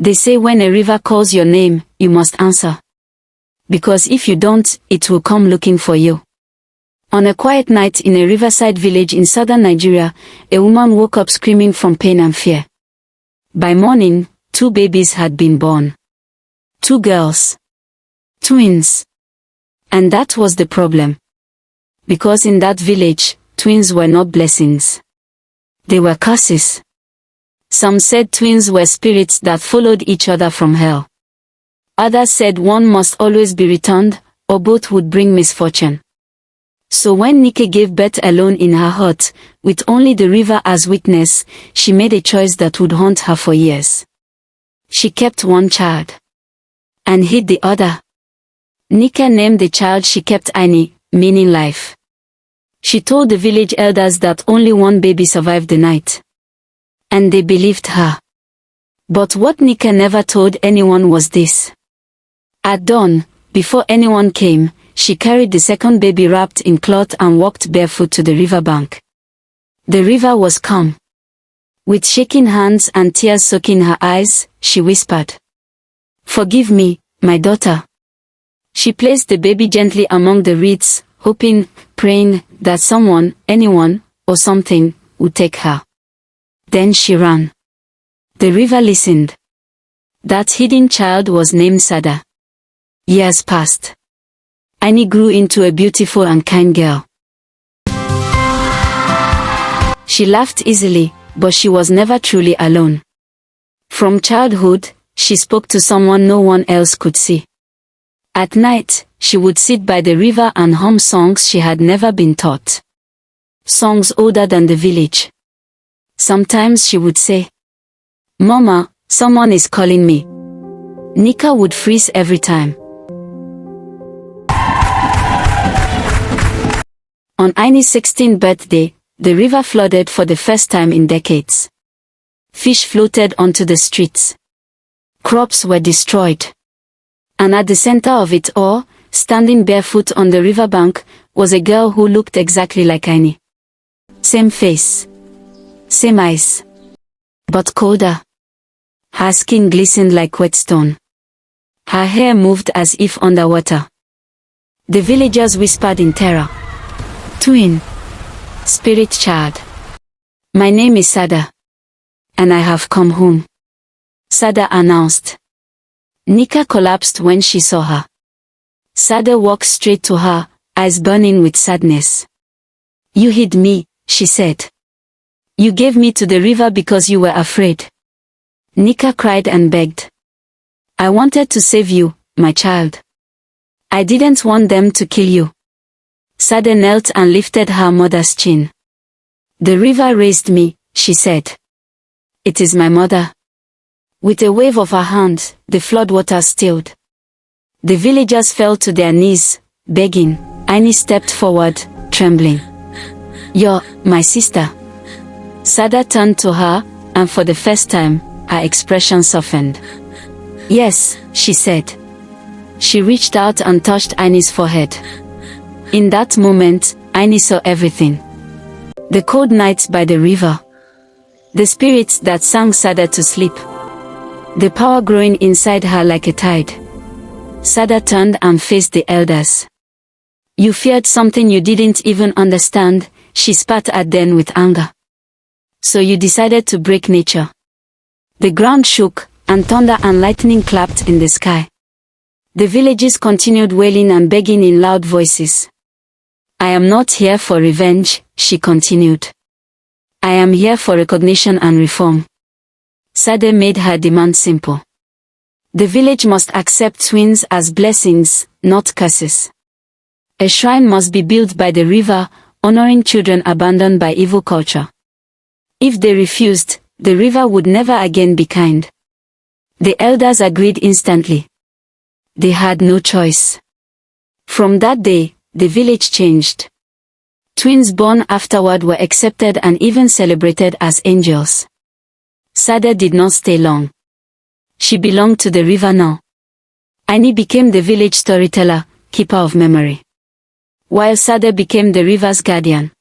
They say when a river calls your name, you must answer. Because if you don't, it will come looking for you. On a quiet night in a riverside village in southern Nigeria, a woman woke up screaming from pain and fear. By morning, 2 babies had been born. 2 girls. Twins. And that was the problem. Because in that village, twins were not blessings. They were curses. Some said twins were spirits that followed each other from hell. Others said one must always be returned, or both would bring misfortune. So when Nike gave birth alone in her hut, with only the river as witness, she made a choice that would haunt her for years. She kept one child. And hid the other. Nika named the child she kept Aini, meaning life. She told the village elders that only one baby survived the night. And they believed her. But what Nika never told anyone was this. At dawn, before anyone came, she carried the second baby wrapped in cloth and walked barefoot to the riverbank. The river was calm. With shaking hands and tears soaking her eyes, she whispered, "Forgive me, my daughter." She placed the baby gently among the reeds, hoping, praying, that someone, anyone, or something, would take her. Then she ran. The river listened. That hidden child was named Sada. Years passed. Annie grew into a beautiful and kind girl. She laughed easily, but she was never truly alone. From childhood, she spoke to someone no one else could see. At night, she would sit by the river and hum songs she had never been taught. Songs older than the village. Sometimes she would say, "Mama, someone is calling me." Nika would freeze every time. On Aini's 16th birthday, the river flooded for the first time in decades. Fish floated onto the streets. Crops were destroyed. And at the center of it all, standing barefoot on the riverbank, was a girl who looked exactly like Aini. Same face. Same eyes. But colder. Her skin glistened like whetstone. Her hair moved as if underwater. The villagers whispered in terror. "Twin. Spirit child. My name is Sada. And I have come home," Sada announced. Nika collapsed when she saw her. Sada walked straight to her, eyes burning with sadness. "You hid me," she said. "You gave me to the river because you were afraid." Nika cried and begged. "I wanted to save you, my child. I didn't want them to kill you." Sada knelt and lifted her mother's chin. "The river raised me," she said. "It is my mother." With a wave of her hand, the floodwaters stilled. The villagers fell to their knees, begging. Aini stepped forward, trembling. "You're my sister." Sada turned to her, and for the first time, her expression softened. "Yes," she said. She reached out and touched Aini's forehead. In that moment, Aini saw everything. The cold nights by the river. The spirits that sang Sada to sleep. The power growing inside her like a tide. Sada turned and faced the elders. "You feared something you didn't even understand," she spat at them with anger. "So you decided to break nature." The ground shook, and thunder and lightning clapped in the sky. The villagers continued wailing and begging in loud voices. "I am not here for revenge," she continued. "I am here for recognition and reform." Sada made her demand simple. The village must accept twins as blessings, not curses. A shrine must be built by the river, honoring children abandoned by evil culture. If they refused, the river would never again be kind. The elders agreed instantly. They had no choice. From that day, the village changed. Twins born afterward were accepted and even celebrated as angels. Sada did not stay long. She belonged to the river now. Aini became the village storyteller, keeper of memory. While Sada became the river's guardian.